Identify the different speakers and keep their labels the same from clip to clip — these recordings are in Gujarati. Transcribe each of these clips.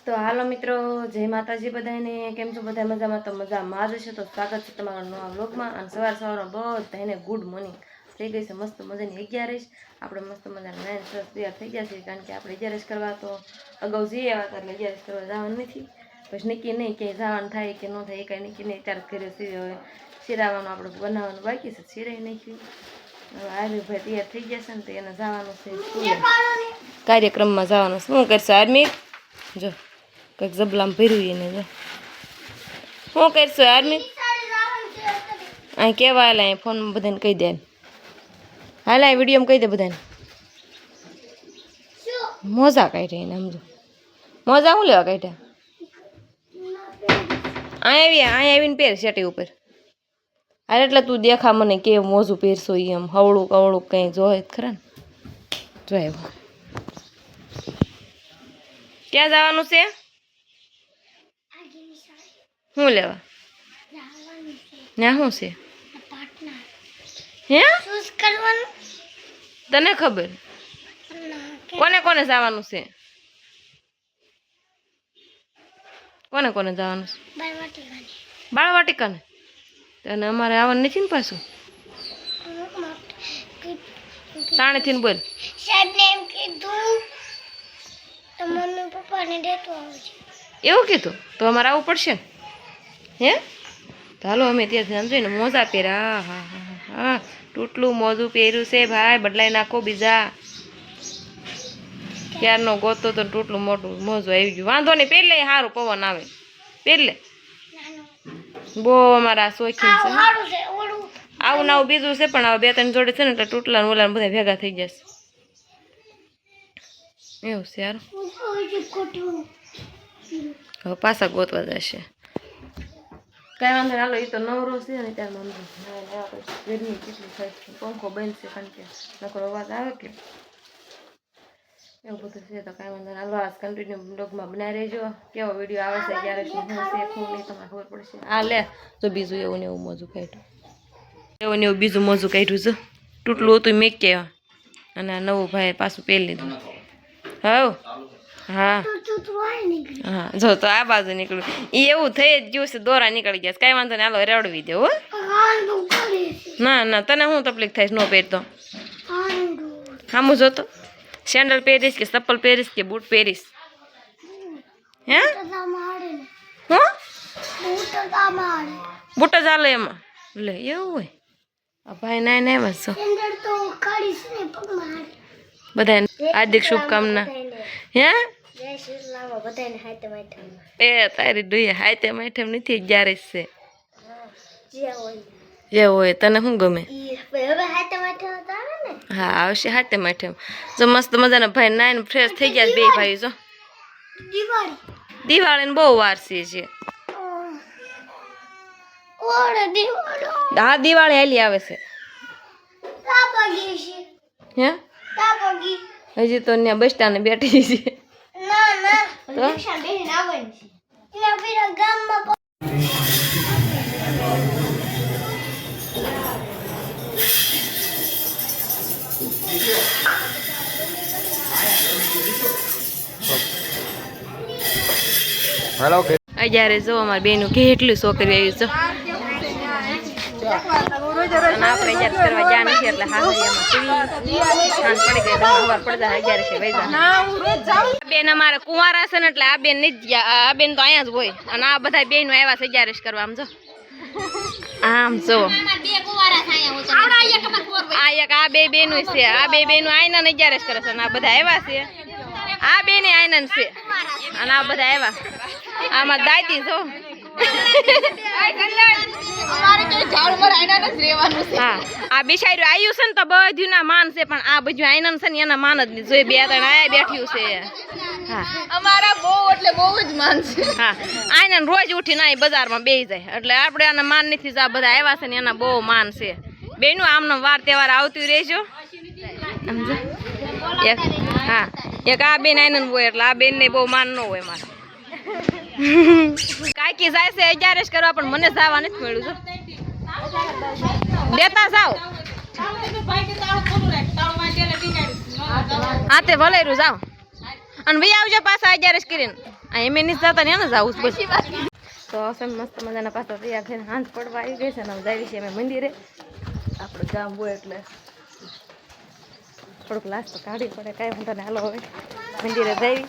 Speaker 1: તો હાલો મિત્રો, જય માતાજી બધાને. કેમ છો બધા? મજામાં? તો મજામાં જ છે. તો સ્વાગત છે તમારા નવા વ્લોગમાં. અને સવારમાં બધાને ગુડ મોર્નિંગ. થઈ ગઈ છે મસ્ત મજાની 11 આપણે મસ્ત મજાના 9 સરસ તૈયાર થઈ ગયા છે. કારણ કે આપણે 11 કરવા તો અગાઉ જઈએ આવ્યા હતા, એટલે 11 કરવા જવાનું નથી. પછી નક્કી નહીં ક્યાંય જવાનું થાય કે ન થાય, એ કાંઈ નક્કી નહીં. ત્યારે ઘરે શિરાવાનું આપણે બનાવવાનું બાકી છે, શિરાઈ નાખ્યું. આર્મીભાઈ તૈયાર થઈ ગયા છે ને, તો એને જવાનું છે કાર્યક્રમમાં જવાનું છે. શું કરશે આર્મી? જો કંઈક જબલામાં ભર્યું એને. જો શું કરશો આર્મી? અહીં કેવા હાલ, અહીં ફોનમાં બધાને કહી દે. હાલ અહીં વિડીયોમાં કહી દે બધાને. મોજા કાઢ્યા એને, સમજો મોજા શું લેવા કાઢ્યા? અહીં આવીને પહેર શેટી ઉપર. અરે એટલે તું દેખા મને કેવું મોજું પહેરશો એ, એમ હવળું કવળું કંઈ જોયે ખરા ને. જોય ક્યાં જવાનું છે? શું લેવા? ના શું છે? હે તને ખબર? કોને કોને જવાનું છે? કોને કોને જવાનું છે? બાળવાટિકાને. અને અમારે આવવાનું નથી ને પાછું. તાણેથી ને બોલ.
Speaker 2: સાહેબને એમ કીધું તો મમ્મી પપ્પાને દેતો આવજો.
Speaker 1: એવું કીધું તો અમારે આવવું પડશે ને? હે ચાલો અમે ત્યાંથી આમ જોઈને મોજા પહેર્યા. હા હા હા, તૂટલું મોજું પહેર્યું છે ભાઈ, બદલાઈ નાખો બીજા. ક્યારનો ગોતો તો તૂટલું મોટું મોજું આવી ગયું. વાંધો નહીં, પહેરલે સારું પવન આવે. પહેરલે બહુ અમારા શોખીન છે. આવું ને આવું બીજું છે, પણ આવું 2-3 જોડે છે ને, એટલે તૂટલા ને ઓલા બધા ભેગા થઈ જશે. એવું છે યાર. હવે પાછા ગોતવા જશે. કઈ વાંધો નહીં, હાલો. એ તો નવરો છે ને ત્યાં વાંધો ગરમી કેટલી થાય છે. પંખો બંધ છે કારણ કે નકરો અવાજ આવે કે એવું બધું છે. તો કાંઈ વાંધો નહીં, હાલો. આ કન્ટિન્યુ બ્લોગમાં બનાવી રહેજો. કેવો વિડીયો આવે છે, ક્યારે શું છે શું નહીં તમને ખબર પડશે. આ લે તો બીજું એવું ને એવું મોજું કાઢ્યું. એવું ને એવું બીજું મોજું કાઢ્યું છે. તૂટલું હતું મેં કહેવા, અને આ નવું ભાઈ પાછું પહેરી લીધું. હા હા હા, જો તો આ બાજુ નીકળ્યું. એ એવું થઈ જ ગયું છે, દોરા નીકળી ગયા. કાંઈ વાંધો નહીં, હાલો રડવી દે. હો ના ના, તને શું તકલીફ થાય નો પહેરતો? સામું જોતો. સેન્ડલ પહેરીશ કે ચપ્પલ પહેરીશ કે બૂટ પહેરીશ? હે હું બૂટ જ હાલે એમાં? લે એવું હોય. ભાઈ ના ના બસ બધાને હાર્દિક શુભકામના. હે એ તારી ડુએ હાથે માઠેમ નથી, 11 છે જે હોય. તને શું ગમે? હા આવશે હાથે માઠેમ. જો મસ્ત મજાના ભાઈ નાઈને ફ્રેશ થઈ ગયા બે ભાઈ. જો દિવાળીને બહુ વાર છે. હા દિવાળી હાલી આવે છે. હે હજી તો ત્યાં બસ સ્ટેન્ડ બેઠી છે.
Speaker 3: હેલો
Speaker 1: અત્યારે જો અમારી બેનું કેટલું છોકરી આવી છે. અને આપણે 11 કરવા ગયા નથી, એટલે હા પડી ગઈ. ખબર પડતા 11 છે ભાઈ. બેન અમારે કુંવારા છે ને, એટલે આ બેન નથી ગયા. આ બેન તો અહીંયા જ હોય. અને આ બધા બેનો આવ્યા છે 11 કરવા. આમ જો આમ જો આ એક આ બે બેનું છે. આ બે બેનું આઈના ને 11 કરે છે. અને આ બધા આવ્યા છે. આ બેને આઈના છે, અને આ બધા આવ્યા. આમાં દાદી જો હા આ બિચાર્યું આવ્યું છે ને, તો બધું ના માન છે. પણ આ બધું આઈના છે ને, એના માન જ નહીં. જોઈ 2-3 આયા બેઠ્યું છે. હા અમારા બહુ એટલે બહુ જ માન છે. હા આઈના રોજ ઉઠીને આ બજારમાં બેસી જાય, એટલે આપણે આના માન નથી. આ બધા આવ્યા છે ને, એના બહુ માન છે. બેનું આમનો વાર તહેવાર આવતું રહેજો. સમજો એક હા એક આ બેન આઈના હોય, એટલે આ બેન ને બહુ માન ન હોય મારે. કાકી જાય છે 11 કરવા, પણ મને જવા નથી મળ્યું. જો દેતા જાવ હા તે ભલે રહ્યું જાઓ અને ભાઈ આવજો પાછા 11 કરીને આ એમ એની જતા ને જાવું તો અસમ મસ્ત મજાના પાછા તૈયાર થઈને હાંજ પડવા આવી ગઈ છે ને જઈએ છીએ અમે મંદિરે આપણું ગામ હોય એટલે થોડુંક લાસ્ટ તો કાઢવી પડે કાંઈ મોટા ને હાલો હવે મંદિરે જઈ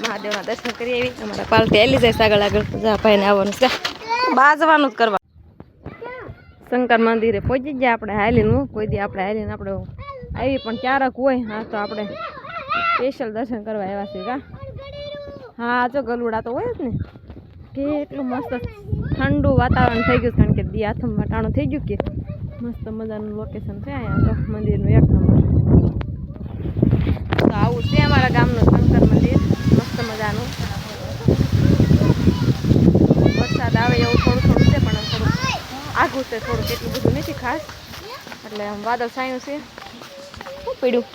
Speaker 1: મહાદેવના દર્શન કરી આવી અમારા પાલટી એલી જાય આગળ આગળ જા ભાઈને આવવાનું છે બાજવાનું જ કરવા શંકર મંદિરે પહોંચી ગયા આપણે હાલીને કોઈ દી આપણે હાલીને આપણે આવી પણ ક્યારેક હોય હા તો આપણે સ્પેશિયલ દર્શન કરવા આવ્યા છે કા હા જો ગલુડા તો હોય જ ને કેટલું મસ્ત ઠંડુ વાતાવરણ થઈ ગયું કારણ કે દી આથમ વાટાણું થઈ ગયું કે મસ્ત મજાનું લોકેશન છે અહીંયા તો મંદિરનું 1 નંબર તો આવું છે અમારા ગામનું શંકર મંદિર મસ્ત મજાનું વરસાદ આવે એવું થોડું થોડું છે પણ થોડું આઘું છે થોડું એટલું બધું નથી ખાસ એટલે આમ વાદળ છાયું છે શું પડ્યું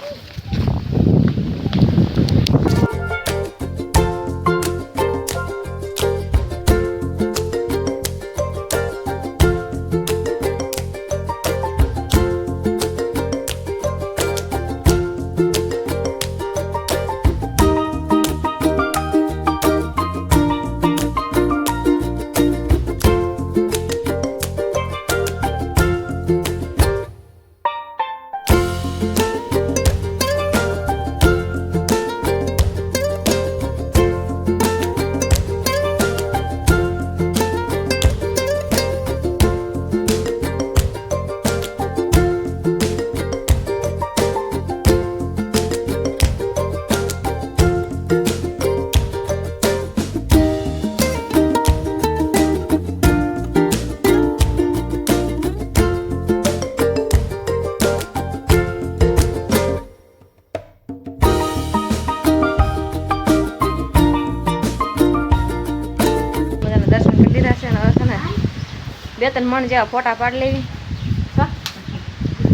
Speaker 1: બે ત્રણ મણ જેવા ફોટા પાડી લેવી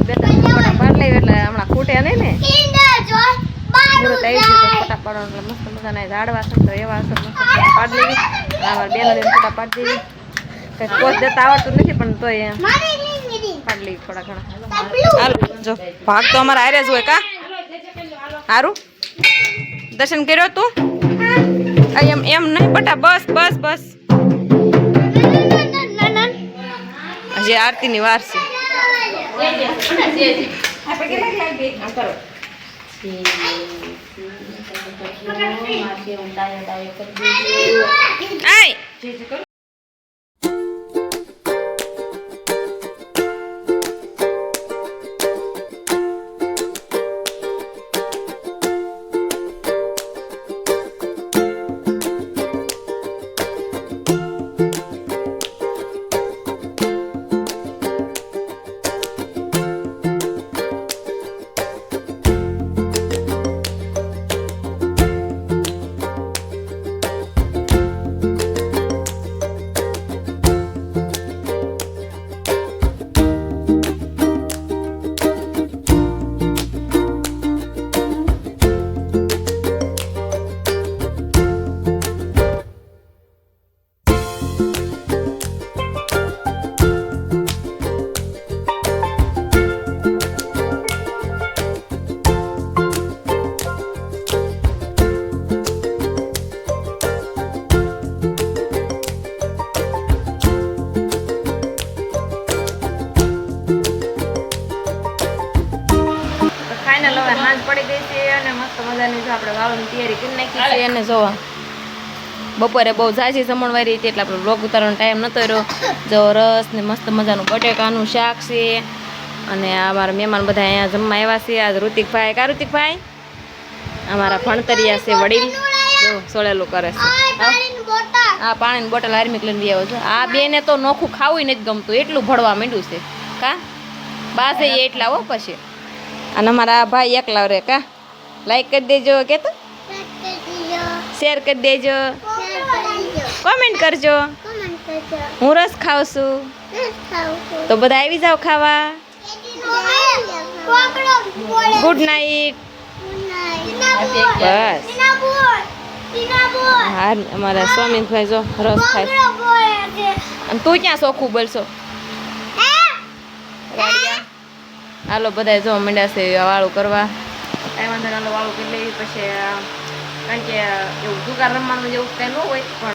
Speaker 1: બે ત્રણ ફોટા પાડી લેવી એટલે હમણાં ખૂટે નહીં ને મુહૂર્ત આવી ગયું ફોટા પાડવાનું એટલે મસ્ત મજાના ઝાડવા છે તો એવા હશે મસ્ત ફોટા પાડી લેવી અમારે બેનો લઈને ફોટા પાડી દેવી કંઈ પોત દેતા આવડતું નથી પણ તોય પાડી લેવી થોડા ઘણા હાલો જો ભાગ તો અમારા હારે જ હોય કા સારું દર્શન કર્યો તું એમ એમ નહીં બટા બસ બસ બસ હજી આરતીની વાર છે સાંજ પડી ગઈ છે અને મસ્ત મજાની જો આપણે વાળવાની તૈયારી કરી નાખી છે અને જોવા બપોરે બહુ ઝાઝી જમણવારી હતી એટલે આપણે વ્લોગ ઉતારવાનો ટાઈમ નહોતો રહ્યો જો રસ ને મસ્ત મજાનું બટેકાનું શાક છે અને અમારા મહેમાન બધા અહીંયા જમવા આવ્યા છે આજ ઋતિકભાઈ કા ઋતિકભાઈ અમારા ભણતરિયા છે વડીલ જો સોળેલું કરે છે હા પાણીની બોટલ આર્મિક લઈને બી આવ્યો છે આ બેને તો નોખું ખાવું નથી ગમતું એટલું ભળવા માંડ્યું છે કા બાસે એટલા હો પછી અને અમારા ભાઈ એકલા રે કા લાઈક કરી દેજો કે તો શેર કરી દેજો કોમેન્ટ કરજો હું રસ ખાઉં છું તો બધા આવી જાઓ ખાવા ગુડ નાઇટ બસ હા અમારા સ્વામીભાઈ જો રસ ખાય અને તું ક્યાં ચોખ્ખું બોલશો હાલો બધા જો માંડ્યા છે વાળું કરવા કાંઈ વાંધો હાલો વાળું કરી લઈએ પછી કારણ કે એવું જુગાર રમવાનું જેવું કાંઈ ન હોય પણ